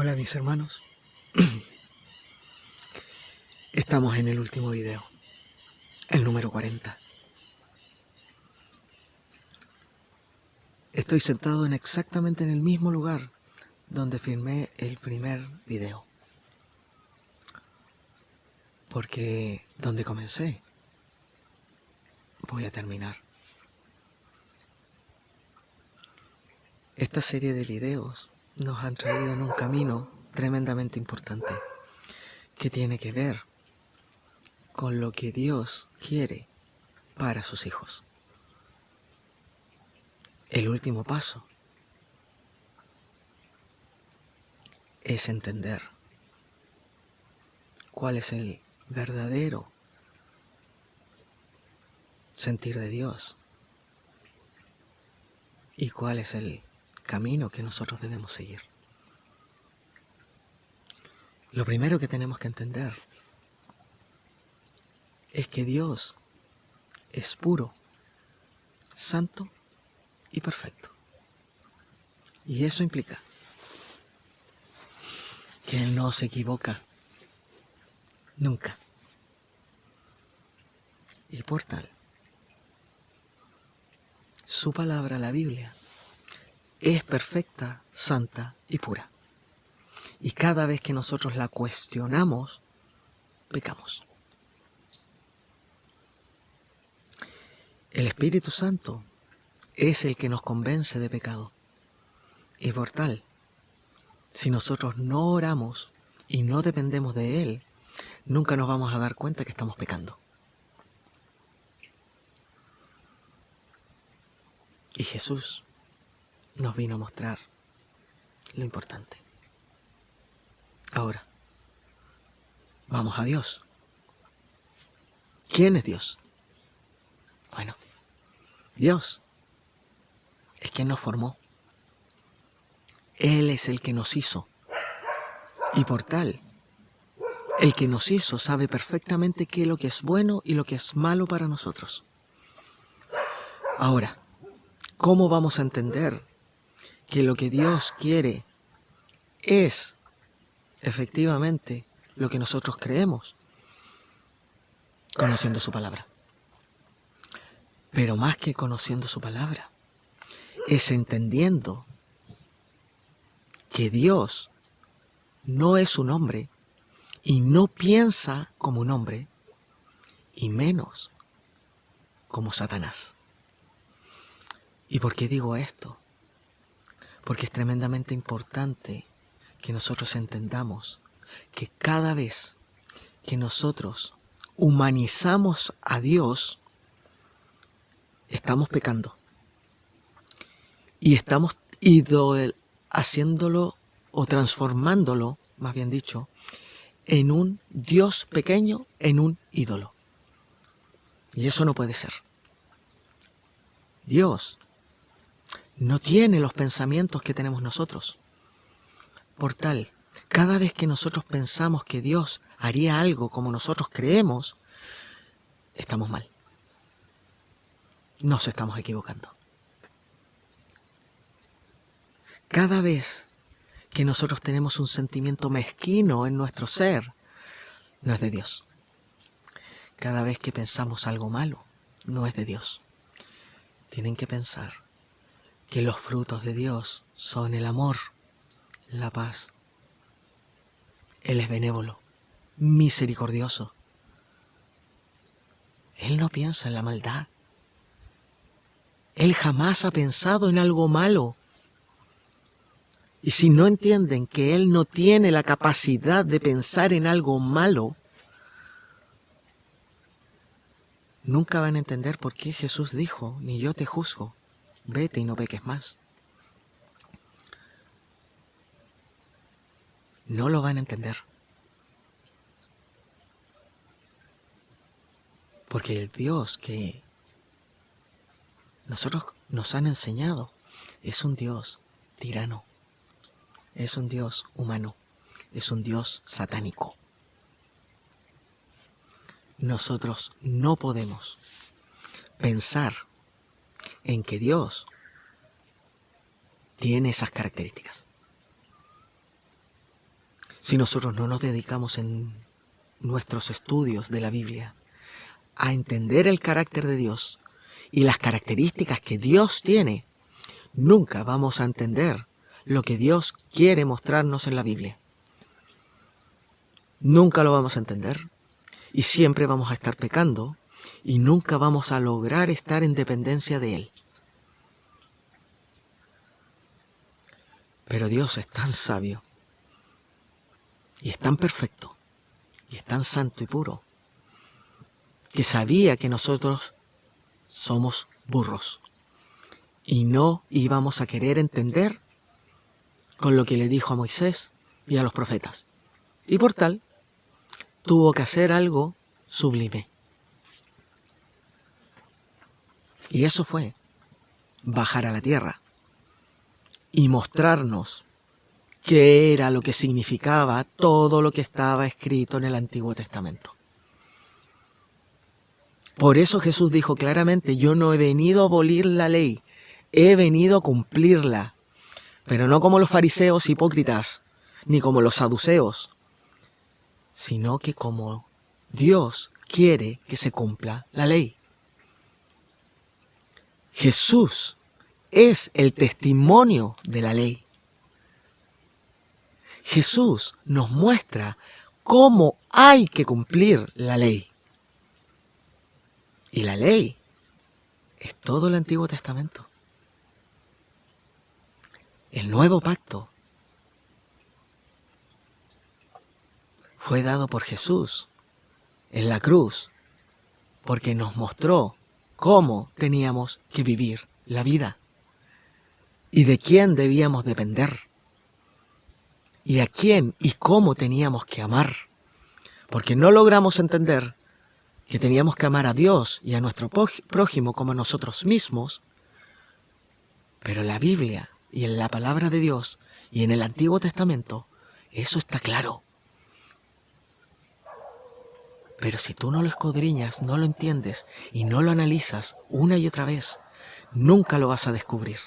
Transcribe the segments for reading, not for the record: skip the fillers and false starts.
Hola mis hermanos, estamos en el último video, el número 40. Estoy sentado exactamente en el mismo lugar donde filmé el primer video. Porque donde comencé, voy a terminar. Esta serie de videos nos han traído en un camino tremendamente importante que tiene que ver con lo que Dios quiere para sus hijos. El último paso es entender cuál es el verdadero sentir de Dios y cuál es el camino que nosotros debemos seguir. Lo primero que tenemos que entender es que Dios es puro, santo y perfecto. Y eso implica que Él no se equivoca nunca. Y por tal, su palabra, la Biblia, es perfecta, santa y pura. Y cada vez que nosotros la cuestionamos, pecamos. El Espíritu Santo es el que nos convence de pecado. Y por tal, si nosotros no oramos y no dependemos de Él, nunca nos vamos a dar cuenta que estamos pecando. Y Jesús nos vino a mostrar lo importante. Ahora, vamos a Dios. ¿Quién es Dios? Bueno, Dios es quien nos formó. Él es el que nos hizo. Y por tal, el que nos hizo sabe perfectamente qué es lo que es bueno y lo que es malo para nosotros. Ahora, ¿cómo vamos a entender que lo que Dios quiere es efectivamente lo que nosotros creemos? Conociendo su palabra. Pero más que conociendo su palabra, es entendiendo que Dios no es un hombre y no piensa como un hombre, y menos como Satanás. ¿Y por qué digo esto? Porque es tremendamente importante que nosotros entendamos que cada vez que nosotros humanizamos a Dios, estamos pecando. Y estamos haciéndolo o transformándolo, más bien dicho, en un Dios pequeño, en un ídolo. Y eso no puede ser. Dios no tiene los pensamientos que tenemos nosotros. Por tal, cada vez que nosotros pensamos que Dios haría algo como nosotros creemos, estamos mal. Nos estamos equivocando. Cada vez que nosotros tenemos un sentimiento mezquino en nuestro ser, no es de Dios. Cada vez que pensamos algo malo, no es de Dios. Tienen que pensar que los frutos de Dios son el amor, la paz. Él es benévolo, misericordioso. Él no piensa en la maldad. Él jamás ha pensado en algo malo. Y si no entienden que Él no tiene la capacidad de pensar en algo malo, nunca van a entender por qué Jesús dijo, ni yo te juzgo, vete y no peques más. No lo van a entender. Porque el Dios que nosotros nos han enseñado es un Dios tirano, es un Dios humano, es un Dios satánico. Nosotros no podemos pensar en que Dios tiene esas características. si nosotros no nos dedicamos en nuestros estudios de la Biblia a entender el carácter de Dios y las características que Dios tiene, nunca vamos a entender lo que Dios quiere mostrarnos en la Biblia. Nunca lo vamos a entender y siempre vamos a estar pecando y nunca vamos a lograr estar en dependencia de Él. Pero Dios es tan sabio y es tan perfecto y es tan santo y puro que sabía que nosotros somos burros y no íbamos a querer entender con lo que le dijo a Moisés y a los profetas. Y por tal, tuvo que hacer algo sublime. Y eso fue bajar a la tierra y mostrarnos qué era lo que significaba todo lo que estaba escrito en el Antiguo Testamento. Por eso Jesús dijo claramente, yo no he venido a abolir la ley, he venido a cumplirla. Pero no como los fariseos hipócritas, ni como los saduceos, sino que como Dios quiere que se cumpla la ley. Jesús es el testimonio de la ley. Jesús nos muestra cómo hay que cumplir la ley. Y la ley es todo el Antiguo Testamento. El nuevo pacto fue dado por Jesús en la cruz porque nos mostró cómo teníamos que vivir la vida y de quién debíamos depender y a quién y cómo teníamos que amar, porque no logramos entender que teníamos que amar a Dios y a nuestro prójimo como a nosotros mismos, pero en la Biblia y en la palabra de Dios y en el Antiguo Testamento eso está claro. Pero si tú no lo escudriñas, no lo entiendes y no lo analizas una y otra vez, nunca lo vas a descubrir.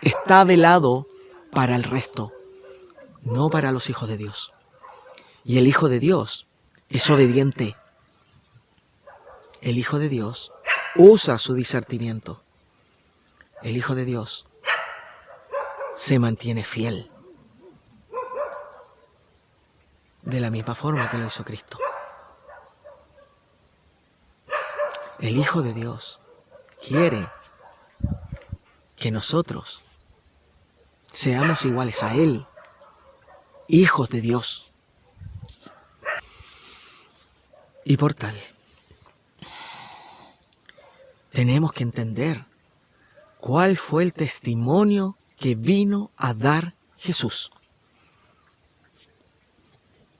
Está velado para el resto, no para los hijos de Dios. Y el Hijo de Dios es obediente. El Hijo de Dios usa su discernimiento. El Hijo de Dios se mantiene fiel. De la misma forma que lo hizo Cristo. El Hijo de Dios quiere que nosotros seamos iguales a Él, hijos de Dios. Y por tal, tenemos que entender cuál fue el testimonio que vino a dar Jesús.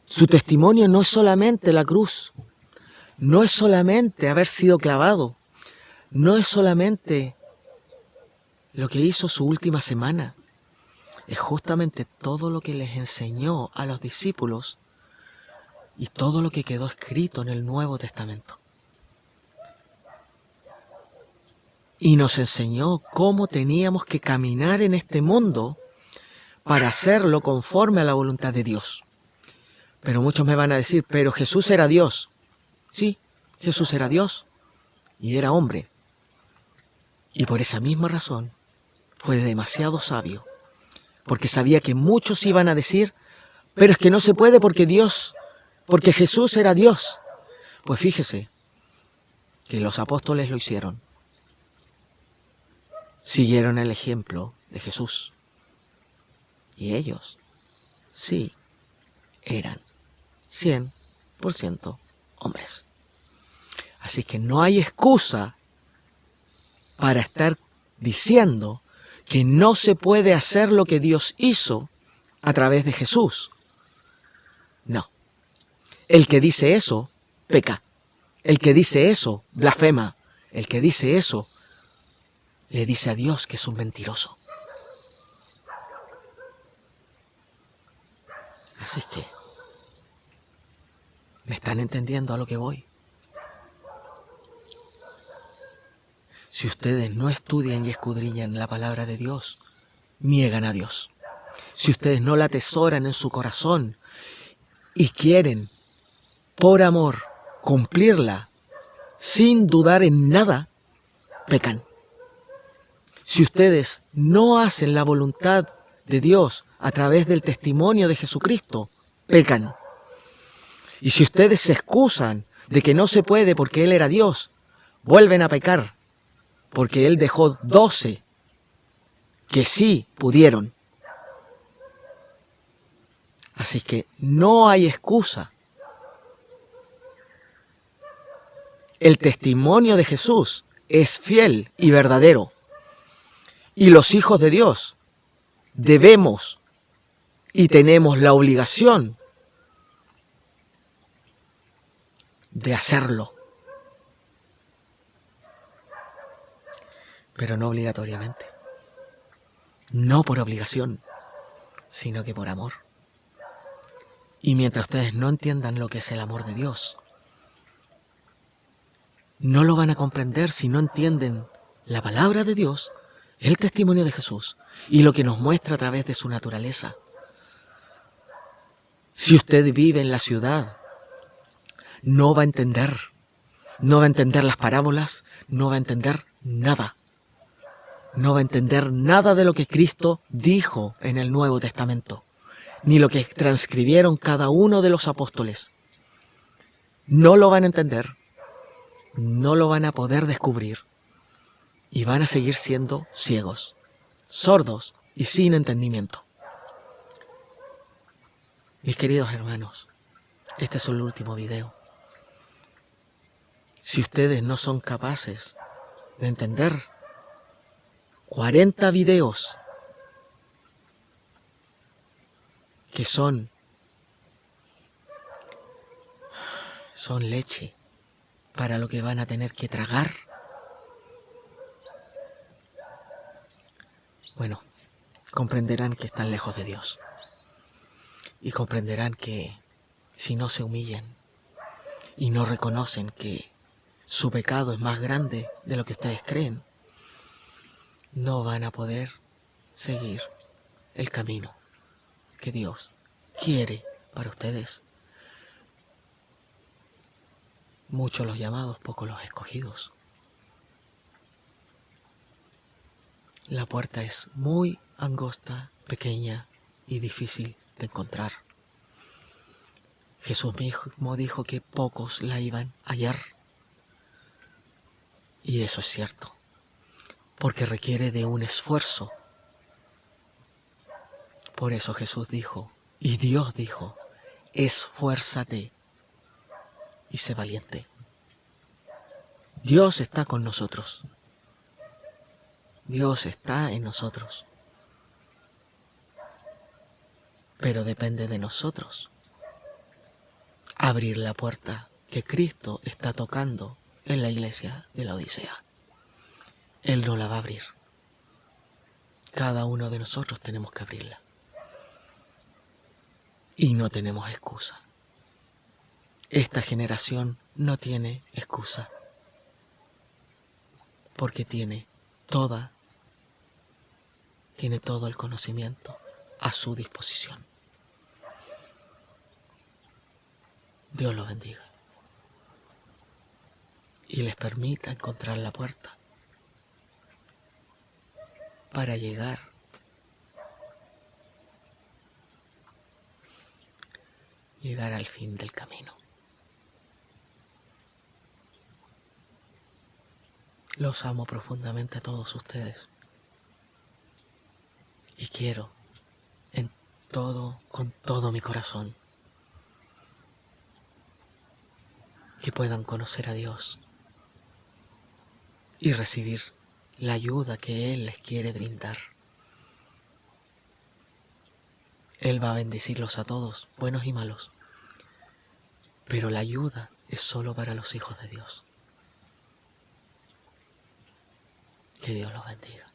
Su testimonio no es solamente la cruz, no es solamente haber sido clavado, no es solamente lo que hizo su última semana, es justamente todo lo que les enseñó a los discípulos y todo lo que quedó escrito en el Nuevo Testamento. Y nos enseñó cómo teníamos que caminar en este mundo para hacerlo conforme a la voluntad de Dios. Pero muchos me van a decir, pero Jesús era Dios. Sí, Jesús era Dios y era hombre. Y por esa misma razón fue demasiado sabio, porque sabía que muchos iban a decir, pero es que no se puede porque Jesús era Dios. Pues fíjese que los apóstoles lo hicieron. Siguieron el ejemplo de Jesús. Y ellos, sí, eran 100% hombres. Así que no hay excusa para estar diciendo que no se puede hacer lo que Dios hizo a través de Jesús. No. El que dice eso, peca. El que dice eso, blasfema. El que dice eso, le dice a Dios que es un mentiroso. Así que, ¿me están entendiendo a lo que voy? Si ustedes no estudian y escudriñan la palabra de Dios, niegan a Dios. si ustedes no la atesoran en su corazón y quieren, por amor, cumplirla sin dudar en nada, pecan. Si ustedes no hacen la voluntad de Dios a través del testimonio de Jesucristo, pecan. Y si ustedes se excusan de que no se puede porque Él era Dios, vuelven a pecar, porque Él dejó 12 que sí pudieron. Así que no hay excusa. El testimonio de Jesús es fiel y verdadero. Y los hijos de Dios debemos y tenemos la obligación de hacerlo. Pero no obligatoriamente. No por obligación, sino que por amor. Y mientras ustedes no entiendan lo que es el amor de Dios, no lo van a comprender si no entienden la palabra de Dios, el testimonio de Jesús y lo que nos muestra a través de su naturaleza. Si usted vive en la ciudad, no va a entender las parábolas, no va a entender nada. No va a entender nada de lo que Cristo dijo en el Nuevo Testamento, ni lo que transcribieron cada uno de los apóstoles. No lo van a entender, no lo van a poder descubrir y van a seguir siendo ciegos, sordos y sin entendimiento. Mis queridos hermanos, este es el último video. Si ustedes no son capaces de entender 40 videos que son leche para lo que van a tener que tragar, bueno, comprenderán que están lejos de Dios. Y comprenderán que si no se humillan y no reconocen que su pecado es más grande de lo que ustedes creen, no van a poder seguir el camino que Dios quiere para ustedes. Muchos los llamados, pocos los escogidos. La puerta es muy angosta, pequeña y difícil de encontrar. Jesús mismo dijo que pocos la iban a hallar. Y eso es cierto, porque requiere de un esfuerzo. Por eso Jesús dijo, y Dios dijo, esfuérzate y sé valiente. Dios está con nosotros. Dios está en nosotros. Pero depende de nosotros abrir la puerta que Cristo está tocando en la iglesia de la Odisea. Él no la va a abrir. Cada uno de nosotros tenemos que abrirla. Y no tenemos excusa. Esta generación no tiene excusa. Porque tiene todo el conocimiento a su disposición. Dios los bendiga y les permita encontrar la puerta para llegar al fin del camino. Los amo profundamente a todos ustedes y quiero con todo mi corazón que puedan conocer a Dios y recibir la ayuda que Él les quiere brindar. Él va a bendecirlos a todos, buenos y malos, pero la ayuda es solo para los hijos de Dios. Que Dios los bendiga.